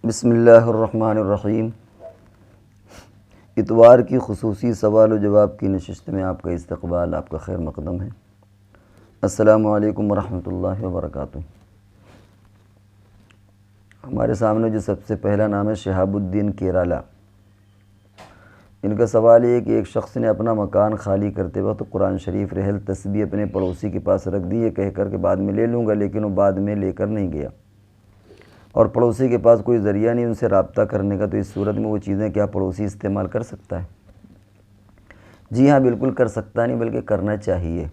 بسم اللہ الرحمن الرحیم۔ اتوار کی خصوصی سوال و جواب کی نشست میں آپ کا استقبال، آپ کا خیر مقدم ہے۔ السلام علیکم ورحمۃ اللہ وبرکاتہ۔ ہمارے سامنے جو سب سے پہلا نام ہے شہاب الدین کیرالہ، ان کا سوال یہ ہے کہ ایک شخص نے اپنا مکان خالی کرتے وقت قرآن شریف رحل تسبیح اپنے پڑوسی کے پاس رکھ دی، یہ کہہ کر کہ بعد میں لے لوں گا، لیکن وہ بعد میں لے کر نہیں گیا اور پڑوسی کے پاس کوئی ذریعہ نہیں ان سے رابطہ کرنے کا، تو اس صورت میں وہ چیزیں کیا پڑوسی استعمال کر سکتا ہے؟ جی ہاں، بالکل کر سکتا نہیں، بلکہ کرنا چاہیے،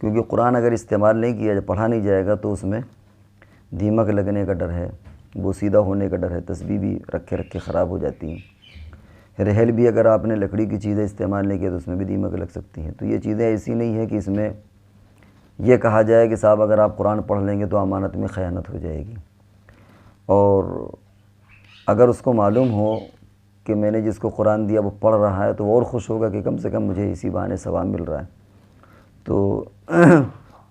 کیونکہ قرآن اگر استعمال نہیں کیا پڑھا نہیں جائے گا تو اس میں دیمک لگنے کا ڈر ہے، بوسیدہ ہونے کا ڈر ہے، تسبیح بھی رکھے رکھے خراب ہو جاتی ہیں، رحل بھی اگر آپ نے لکڑی کی چیزیں استعمال نہیں کیا تو اس میں بھی دیمک لگ سکتی ہیں۔ تو یہ چیزیں ایسی نہیں ہیں کہ اس میں یہ کہا جائے کہ صاحب اگر آپ قرآن پڑھ لیں گے تو امانت میں خیانت ہو جائے گی، اور اگر اس کو معلوم ہو کہ میں نے جس کو قرآن دیا وہ پڑھ رہا ہے تو وہ اور خوش ہوگا کہ کم سے کم مجھے اسی بہانے ثواب مل رہا ہے۔ تو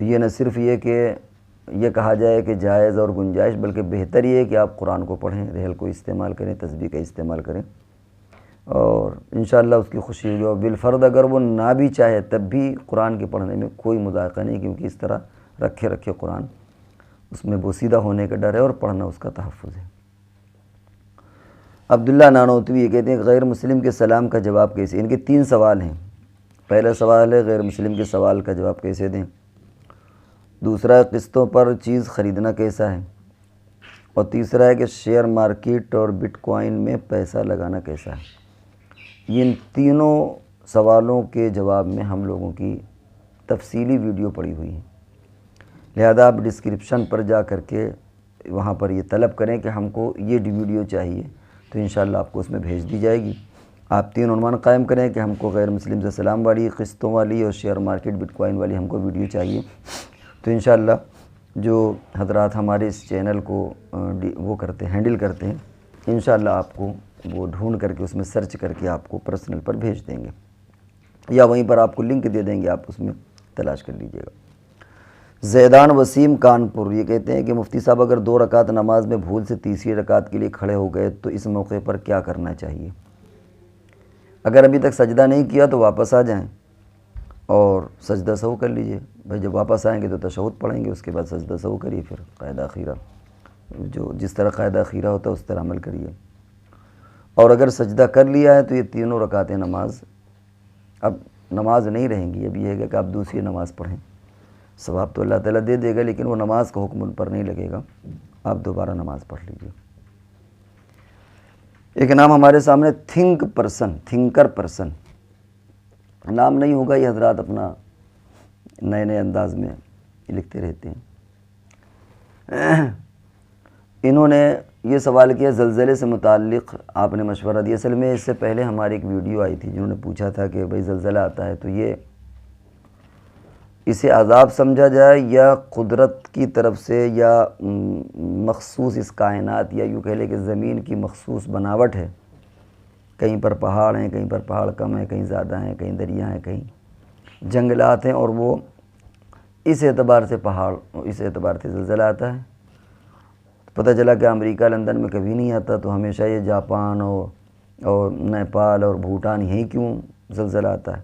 یہ نہ صرف یہ کہ یہ کہا جائے کہ جائز اور گنجائش، بلکہ بہتر یہ ہے کہ آپ قرآن کو پڑھیں، رحل کو استعمال کریں، تسبیح کا استعمال کریں، اور انشاءاللہ اس کی خوشی ہوگی۔ اور بالفرض اگر وہ نہ بھی چاہے تب بھی قرآن کے پڑھنے میں کوئی مذائقہ نہیں، کیونکہ اس طرح رکھے رکھے قرآن اس میں بوسیدہ ہونے کا ڈر ہے اور پڑھنا اس کا تحفظ ہے۔ عبداللہ نانوتوی یہ کہتے ہیں کہ غیر مسلم کے سلام کا جواب کیسے؟ ان کے 3 سوال ہیں۔ پہلا سوال ہے غیر مسلم کے سوال کا جواب کیسے دیں، دوسرا ہے قسطوں پر چیز خریدنا کیسا ہے، اور تیسرا ہے کہ شیئر مارکیٹ اور بٹ کوائن میں پیسہ لگانا کیسا ہے۔ ان تینوں سوالوں کے جواب میں ہم لوگوں کی تفصیلی ویڈیو پڑی ہوئی ہے، لہذا آپ ڈسکرپشن پر جا کر کے وہاں پر یہ طلب کریں کہ ہم کو یہ ویڈیو چاہیے، تو انشاءاللہ آپ کو اس میں بھیج دی جائے گی۔ آپ 3 عنوان قائم کریں کہ ہم کو غیر مسلم سے سلام والی، قسطوں والی اور شیئر مارکیٹ بٹ کوائن والی ہم کو ویڈیو چاہیے، تو انشاءاللہ جو حضرات ہمارے اس چینل کو وہ کرتے ہیں، ہینڈل کرتے ہیں، انشاءاللہ آپ کو وہ ڈھونڈ کر کے اس میں سرچ کر کے آپ کو پرسنل پر بھیج دیں گے، یا وہیں پر آپ کو لنک دے دیں گے، آپ اس میں تلاش کر لیجئے گا۔ زیدان وسیم کانپور یہ کہتے ہیں کہ مفتی صاحب اگر 2 رکعت نماز میں بھول سے تیسری رکعت کے لیے کھڑے ہو گئے تو اس موقع پر کیا کرنا چاہیے؟ اگر ابھی تک سجدہ نہیں کیا تو واپس آ جائیں اور سجدہ سہو کر لیجئے۔ بھائی جب واپس آئیں گے تو تشہد پڑھیں گے، اس کے بعد سجدہ سہو کریے، پھر قاعدہ خیرہ جس طرح قاعدہ خیرہ ہوتا ہے اس طرح عمل کریے۔ اور اگر سجدہ کر لیا ہے تو یہ 3 رکعتیں نماز اب نماز نہیں رہیں گی، اب یہ ہے کہ آپ دوسری نماز پڑھیں، ثواب تو اللہ تعالیٰ دے دے گا، لیکن وہ نماز کا حکم ان پر نہیں لگے گا، آپ دوبارہ نماز پڑھ لیجیے۔ ایک نام ہمارے سامنے تھنکر پرسن نام نہیں ہوگا، یہ حضرات اپنا نئے نئے انداز میں لکھتے رہتے ہیں۔ انہوں نے یہ سوال کیا زلزلے سے متعلق آپ نے مشورہ دیا۔ اصل میں اس سے پہلے ہماری ایک ویڈیو آئی تھی جنہوں نے پوچھا تھا کہ بھئی زلزلہ آتا ہے تو یہ اسے عذاب سمجھا جائے یا قدرت کی طرف سے، یا مخصوص اس کائنات، یا یوں کہہ لے کہ زمین کی مخصوص بناوٹ ہے، کہیں پر پہاڑ ہیں، کہیں پر پہاڑ کم ہیں، کہیں زیادہ ہیں، کہیں دریا ہیں، کہیں جنگلات ہیں، اور وہ اس اعتبار سے اس اعتبار سے زلزلہ آتا ہے۔ پتہ چلا کہ امریکہ لندن میں کبھی نہیں آتا، تو ہمیشہ یہ جاپان اور نیپال اور بھوٹان یہیں کیوں زلزلہ آتا ہے؟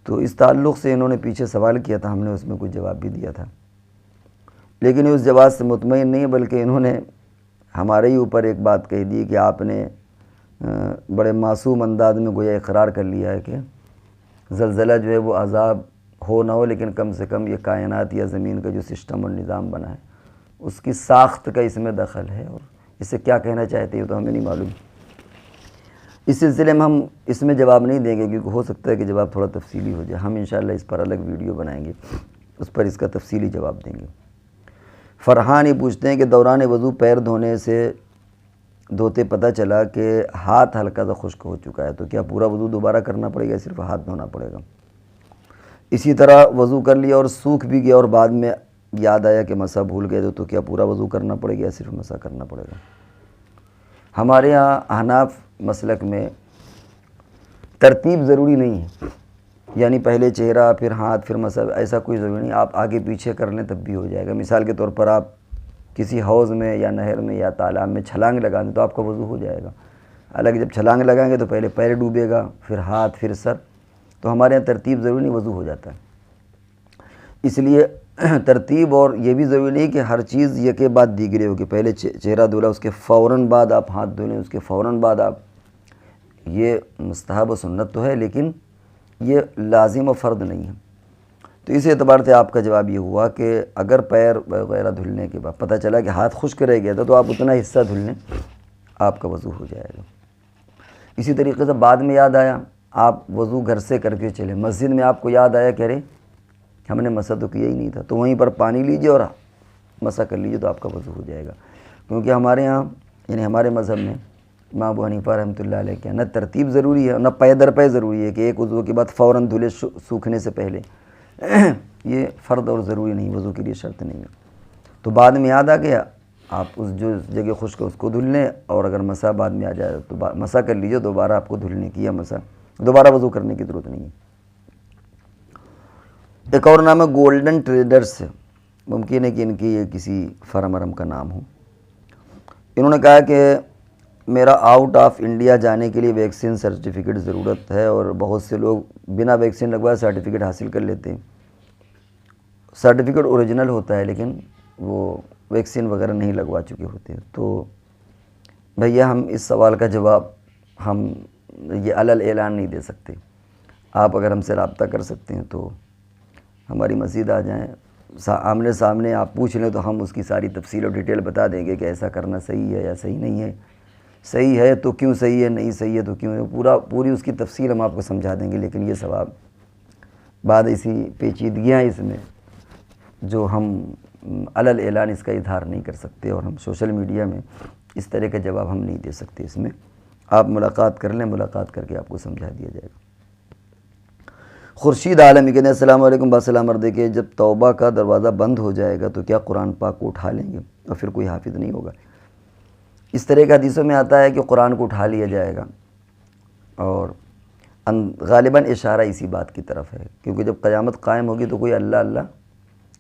تو اس تعلق سے انہوں نے پیچھے سوال کیا تھا، ہم نے اس میں کچھ جواب بھی دیا تھا، لیکن اس جواب سے مطمئن نہیں، بلکہ انہوں نے ہمارے ہی اوپر ایک بات کہہ دی کہ آپ نے بڑے معصوم انداز میں گویا اقرار کر لیا ہے کہ زلزلہ جو ہے وہ عذاب ہو نہ ہو، لیکن کم سے کم یہ کائنات یا زمین کا جو سسٹم اور نظام بنا ہے اس کی ساخت کا اس میں دخل ہے، اور اس سے کیا کہنا چاہتے ہیں تو ہمیں نہیں معلوم۔ اس سلسلے میں ہم اس میں جواب نہیں دیں گے، کیونکہ ہو سکتا ہے کہ جواب تھوڑا تفصیلی ہو جائے، ہم انشاءاللہ اس پر الگ ویڈیو بنائیں گے، اس پر اس کا تفصیلی جواب دیں گے۔ فرحان یہ پوچھتے ہیں کہ دوران وضو پیر دھونے سے دھوتے پتہ چلا کہ ہاتھ ہلکا سا خشک ہو چکا ہے، تو کیا پورا وضو دوبارہ کرنا پڑے گا، صرف ہاتھ دھونا پڑے گا؟ اسی طرح وضو کر لیا اور سوکھ بھی گیا اور بعد میں یاد آیا کہ مسح بھول گئے تو کیا پورا وضو کرنا پڑے گا یا صرف مسح کرنا پڑے گا؟ ہمارے ہاں احناف مسلک میں ترتیب ضروری نہیں ہے، یعنی پہلے چہرہ پھر ہاتھ پھر مسح، ایسا کوئی ضروری نہیں، آپ آگے پیچھے کر لیں تب بھی ہو جائے گا۔ مثال کے طور پر آپ کسی حوض میں یا نہر میں یا تالاب میں چھلانگ لگا دیں تو آپ کا وضو ہو جائے گا۔ حالانکہ جب چھلانگ لگائیں گے تو پہلے پیر ڈوبے گا، پھر ہاتھ، پھر سر، تو ہمارے یہاں ترتیب ضروری نہیں، وضو ہو جاتا ہے۔ اس لیے ترتیب، اور یہ بھی ضروری نہیں کہ ہر چیز یہ کے بعد دیگرے ہو، کہ پہلے چہرہ دھولا اس کے فوراً بعد آپ ہاتھ دھولیں، اس کے فوراً بعد آپ، یہ مستحب و سنت تو ہے لیکن یہ لازم و فرض نہیں ہے۔ تو اس اعتبار سے آپ کا جواب یہ ہوا کہ اگر پیر وغیرہ دھلنے کے بعد پتہ چلا کہ ہاتھ خشک رہ گیا تھا تو آپ اتنا حصہ دھل لیں، آپ کا وضو ہو جائے گا۔ اسی طریقے سے بعد میں یاد آیا، آپ وضو گھر سے کر کے چلے، مسجد میں آپ کو یاد آیا کہ ارے ہم نے مسح تو کیا ہی نہیں تھا، تو وہیں پر پانی لیجئے اور مسح کر لیجئے تو آپ کا وضو ہو جائے گا۔ کیونکہ ہمارے یہاں یعنی ہمارے مذہب میں امام ابو حنیفہ رحمۃ اللہ علیہ کے نہ ترتیب ضروری ہے، نہ پے در پے ضروری ہے کہ ایک وضو کے بعد فوراً دھلے سوکھنے سے پہلے، یہ فرض اور ضروری نہیں، وضو کے لیے شرط نہیں ہے۔ تو بعد میں یاد آ گیا، آپ اس جو جگہ خشک ہے اس کو دھل لیں، اور اگر مسح بعد میں آ جائے تو مسح کر لیجئے، دوبارہ آپ کو دھلنے کی یا مسح دوبارہ وضو کرنے کی ضرورت نہیں ہے۔ ایک اور نام ہے گولڈن ٹریڈرز، ممکن ہے کہ ان کی یہ کسی فرم ورم کا نام ہو۔ انہوں نے کہا کہ میرا آؤٹ آف انڈیا جانے کے لیے ویکسین سرٹیفکیٹ ضرورت ہے، اور بہت سے لوگ بنا ویکسین لگوائے سرٹیفکیٹ حاصل کر لیتے ہیں۔ سرٹیفکیٹ اوریجنل ہوتا ہے لیکن وہ ویکسین وغیرہ نہیں لگوا چکے ہوتے ہیں۔ تو بھیا ہم اس سوال کا جواب ہم یہ علل اعلان نہیں دے سکتے۔ آپ اگر ہم سے رابطہ کر سکتے ہیں تو ہماری مسجد آ جائیں، آمنے سامنے آپ پوچھ لیں تو ہم اس کی ساری تفصیل اور ڈیٹیل بتا دیں گے کہ ایسا کرنا صحیح ہے یا صحیح نہیں ہے، صحیح ہے تو کیوں صحیح ہے، نہیں صحیح ہے تو کیوں ہے، پوری اس کی تفصیل ہم آپ کو سمجھا دیں گے۔ لیکن یہ ثواب بعد ایسی پیچیدگیاں اس میں جو ہم علل اعلان اس کا اظہار نہیں کر سکتے، اور ہم سوشل میڈیا میں اس طرح کا جواب ہم نہیں دے سکتے۔ اس میں آپ ملاقات کر لیں، ملاقات کر کے آپ کو سمجھا دیا جائے گا۔ خورشید عالمی کہتے ہیں السلام علیکم، باسلام مردے کہ جب توبہ کا دروازہ بند ہو جائے گا تو کیا قرآن پاک کو اٹھا لیں گے اور پھر کوئی حافظ نہیں ہوگا؟ اس طرح کا حدیثوں میں آتا ہے کہ قرآن کو اٹھا لیا جائے گا، اور غالباً اشارہ اسی بات کی طرف ہے، کیونکہ جب قیامت قائم ہوگی تو کوئی اللہ اللہ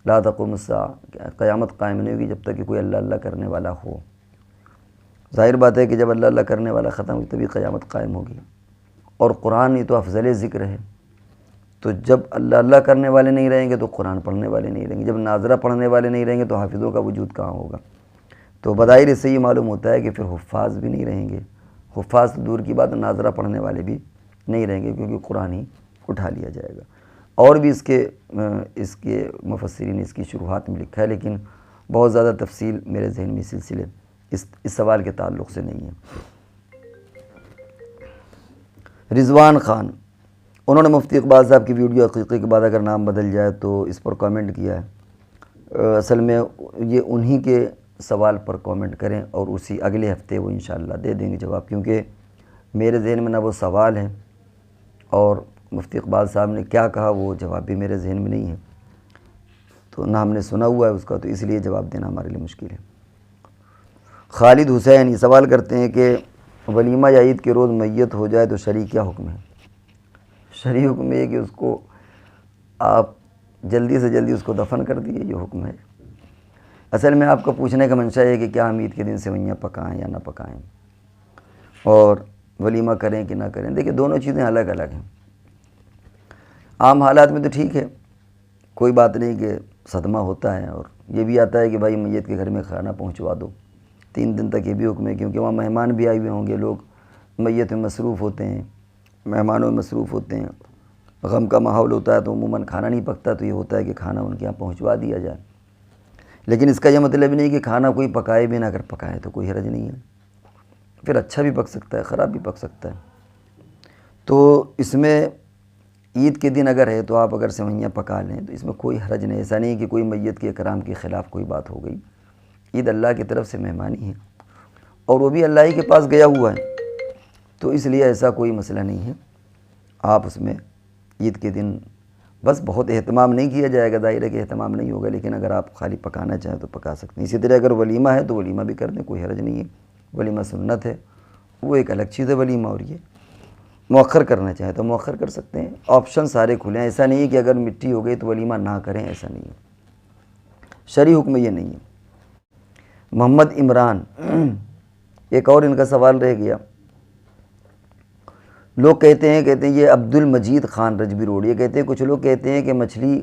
لا تقوم الساعہ، قیامت قائم نہیں ہوگی جب تک کہ کوئی اللہ اللہ کرنے والا ہو۔ ظاہر بات ہے کہ جب اللہ اللہ کرنے والا ختم ہوگی تبھی قیامت قائم ہوگی، اور قرآن ہی تو افضل ذکر ہے۔ تو جب اللہ اللہ کرنے والے نہیں رہیں گے تو قرآن پڑھنے والے نہیں رہیں گے، جب ناظرہ پڑھنے والے نہیں رہیں گے تو حافظوں کا وجود کہاں ہوگا؟ تو بظاہر اس سے یہ معلوم ہوتا ہے کہ پھر حفاظ بھی نہیں رہیں گے، حفاظ تو دور کی بات، ناظرہ پڑھنے والے بھی نہیں رہیں گے، کیونکہ قرآن ہی اٹھا لیا جائے گا۔ اور بھی اس کے مفسرین نے اس کی شروحات میں لکھا ہے، لیکن بہت زیادہ تفصیل میرے ذہن میں سلسلے اس سوال کے تعلق سے نہیں ہے۔ رضوان خان، انہوں نے مفتی اقبال صاحب کی ویڈیو عقیقے کے بعد اگر نام بدل جائے تو اس پر کامنٹ کیا ہے۔ اصل میں یہ انہی کے سوال پر کامنٹ کریں اور اسی اگلے ہفتے وہ انشاءاللہ دے دیں گے جواب، کیونکہ میرے ذہن میں نہ وہ سوال ہے اور مفتی اقبال صاحب نے کیا کہا وہ جواب بھی میرے ذہن میں نہیں ہے، تو نہ ہم نے سنا ہوا ہے اس کا، تو اس لیے جواب دینا ہمارے لیے مشکل ہے۔ خالد حسین یہ سوال کرتے ہیں کہ ولیمہ یا عید کے روز میت ہو جائے تو شرعی کیا حکم ہے؟ شرعی حکم یہ کہ اس کو آپ جلدی سے جلدی اس کو دفن کر دیے، یہ حکم ہے۔ اصل میں آپ کو پوچھنے کا منشا ہے کہ کیا ہم عید کے دن سوئیاں پکائیں یا نہ پکائیں، اور ولیمہ کریں کہ نہ کریں۔ دیکھیں دونوں چیزیں الگ الگ ہیں۔ عام حالات میں تو ٹھیک ہے، کوئی بات نہیں کہ صدمہ ہوتا ہے، اور یہ بھی آتا ہے کہ بھائی میت کے گھر میں کھانا پہنچوا دو، 3 دن تک یہ بھی حکم ہے، کیونکہ وہاں مہمان بھی آئے ہوئے ہوں گے، لوگ میت میں مصروف ہوتے ہیں، مہمانوں میں مصروف ہوتے ہیں، غم کا ماحول ہوتا ہے تو عموماً کھانا نہیں پکتا، تو یہ ہوتا ہے کہ کھانا ان کے یہاں پہنچوا دیا جائے۔ لیکن اس کا یہ مطلب نہیں کہ کھانا کوئی پکائے بھی نہ، اگر پکائے تو کوئی حرج نہیں ہے، پھر اچھا بھی پک سکتا ہے، خراب بھی پک سکتا ہے۔ تو اس میں عید کے دن اگر ہے تو آپ اگر سوئیاں پکا لیں تو اس میں کوئی حرج نہیں، ایسا نہیں کہ کوئی میت کے اکرام کے خلاف کوئی بات ہو گئی۔ عید اللہ کی طرف سے مہمانی ہے، اور وہ بھی اللہ ہی کے پاس گیا ہوا ہے، تو اس لیے ایسا کوئی مسئلہ نہیں ہے۔ آپ اس میں عید کے دن بس بہت اہتمام نہیں کیا جائے گا، ظاہر ہے کہ اہتمام نہیں ہوگا، لیکن اگر آپ خالی پکانا چاہیں تو پکا سکتے ہیں۔ اسی طرح اگر ولیمہ ہے تو ولیمہ بھی کر دیں، کوئی حرج نہیں ہے۔ ولیمہ سنت ہے، وہ ایک الگ چیز ہے ولیمہ، اور یہ مؤخر کرنا چاہیں تو مؤخر کر سکتے ہیں۔ آپشن سارے کھلے ہیں، ایسا نہیں ہے کہ اگر مٹی ہو گئی تو ولیمہ نہ کریں، ایسا نہیں ہے، شرعی حکم یہ نہیں ہے۔ محمد عمران، ایک اور ان کا سوال رہ گیا، لوگ کہتے ہیں یہ عبد المجید خان رجبی روڈ، یہ کہتے ہیں کچھ لوگ کہتے ہیں کہ مچھلی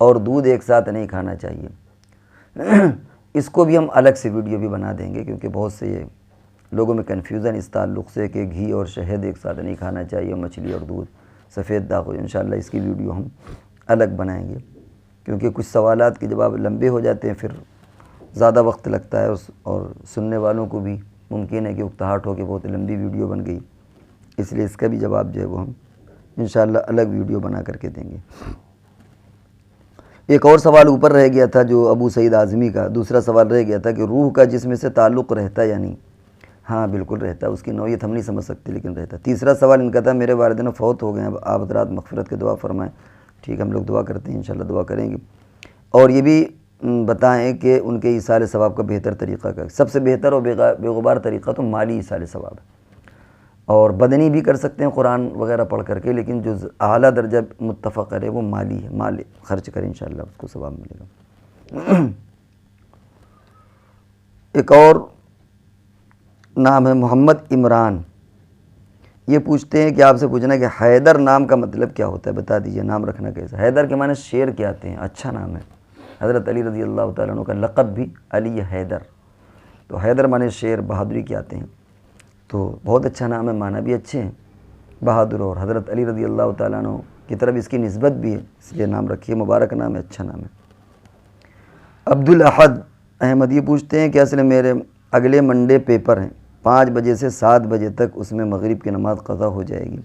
اور دودھ ایک ساتھ نہیں کھانا چاہیے۔ اس کو بھی ہم الگ سے ویڈیو بھی بنا دیں گے، کیونکہ بہت سے یہ لوگوں میں کنفیوژن اس تعلق سے کہ گھی اور شہد ایک ساتھ نہیں کھانا چاہیے، مچھلی اور دودھ سفید داغ ہو۔ انشاءاللہ اس کی ویڈیو ہم الگ بنائیں گے، کیونکہ کچھ سوالات کے جواب لمبے ہو جاتے ہیں، پھر زیادہ وقت لگتا ہے، اور سننے والوں کو بھی ممکن ہے کہ اکتاہٹ ہو کہ بہت لمبی ویڈیو بن گئی، اس لیے اس کا بھی جواب جو ہے وہ ہم انشاءاللہ الگ ویڈیو بنا کر کے دیں گے۔ ایک اور سوال اوپر رہ گیا تھا جو ابو سعید اعظمی کا، دوسرا سوال رہ گیا تھا کہ روح کا جسم سے تعلق رہتا ہے یا نہیں؟ ہاں بالکل رہتا ہے، اس کی نوعیت ہم نہیں سمجھ سکتے لیکن رہتا ہے۔ تیسرا سوال ان کا تھا میرے والدین فوت ہو گئے ہیں، اب آپ حضرات مغفرت کی دعا فرمائیں۔ ٹھیک، ہم لوگ دعا کرتے ہیں، انشاءاللہ دعا کریں گے، اور یہ بھی بتائیں کہ ان کے ایصال ثواب کا بہتر طریقہ کا، سب سے بہتر اور بے غبار طریقہ تو مالی ایصال ثواب ہے، اور بدنی بھی کر سکتے ہیں قرآن وغیرہ پڑھ کر کے، لیکن جو اعلیٰ درجہ متفق ہے وہ مالی ہے، مال خرچ کریں انشاءاللہ اس کو ثواب ملے گا۔ ایک اور نام ہے محمد عمران، یہ پوچھتے ہیں کہ آپ سے پوچھنا ہے کہ حیدر نام کا مطلب کیا ہوتا ہے، بتا دیجئے نام رکھنا کیسا؟ حیدر کے معنی شیر کے آتے ہیں، اچھا نام ہے، حضرت علی رضی اللہ تعالیٰ عنہ کا لقب بھی علی حیدر، تو حیدر معنی شیر، بہادری کے آتے ہیں، تو بہت اچھا نام ہے، معنی بھی اچھے ہیں بہادر، اور حضرت علی رضی اللہ تعالیٰ عنہ کی طرف اس کی نسبت بھی ہے، اس لیے نام رکھیے، مبارک نام ہے، اچھا نام ہے۔ عبدالاحد احمد یہ پوچھتے ہیں کہ اصل میرے اگلے منڈے پیپر ہیں، 5 بجے سے 7 بجے تک اس میں مغرب کی نماز قضا ہو جائے گی،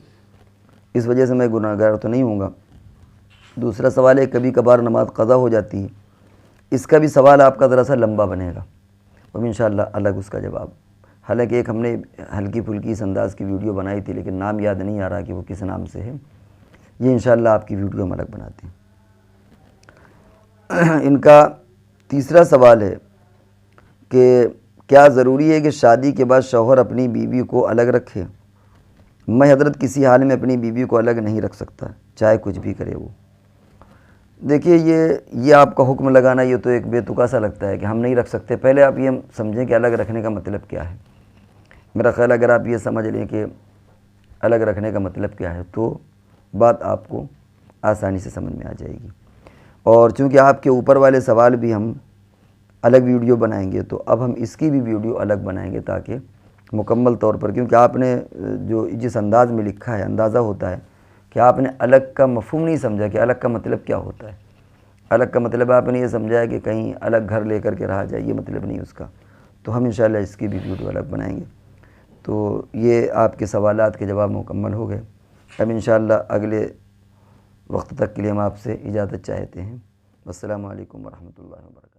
اس وجہ سے میں گناہگار تو نہیں ہوں گا؟ دوسرا سوال ہے کبھی کبھار نماز قضا ہو جاتی ہے، اس کا بھی سوال آپ کا ذرا سا لمبا بنے گا، اور انشاءاللہ الگ اس کا جواب، حالانکہ ایک ہم نے ہلکی پھلکی اس انداز کی ویڈیو بنائی تھی لیکن نام یاد نہیں آ رہا کہ وہ کس نام سے ہے، یہ انشاءاللہ آپ کی ویڈیو ہم الگ بناتے ہیں۔ ان کا تیسرا سوال ہے کہ کیا ضروری ہے کہ شادی کے بعد شوہر اپنی بیوی کو الگ رکھے؟ میں حضرت کسی حال میں اپنی بیوی کو الگ نہیں رکھ سکتا، چاہے کچھ بھی کرے وہ۔ دیکھیے یہ آپ کا حکم لگانا یہ تو ایک بے تکا سا لگتا ہے کہ ہم نہیں رکھ سکتے، پہلے آپ یہ سمجھیں کہ الگ رکھنے کا مطلب کیا ہے۔ میرا خیال اگر آپ یہ سمجھ لیں کہ الگ رکھنے کا مطلب کیا ہے تو بات آپ کو آسانی سے سمجھ میں آ جائے گی، اور چونکہ آپ کے اوپر والے سوال بھی ہم الگ ویڈیو بنائیں گے تو اب ہم اس کی بھی ویڈیو الگ بنائیں گے تاکہ مکمل طور پر، کیونکہ آپ نے جو جس انداز میں لکھا ہے اندازہ ہوتا ہے کہ آپ نے الگ کا مفہوم نہیں سمجھا کہ الگ کا مطلب کیا ہوتا ہے۔ الگ کا مطلب آپ نے یہ سمجھا ہے کہ کہیں الگ گھر لے کر کے رہا جائے، یہ مطلب نہیں اس کا، تو ہم انشاءاللہ اس کی بھی ویڈیو الگ بنائیں گے۔ تو یہ آپ کے سوالات کے جواب مکمل ہو گئے، اب انشاءاللہ اگلے وقت تک کے لیے ہم آپ سے اجازت چاہتے ہیں۔ السلام علیکم ورحمۃ اللہ وبرکاتہ۔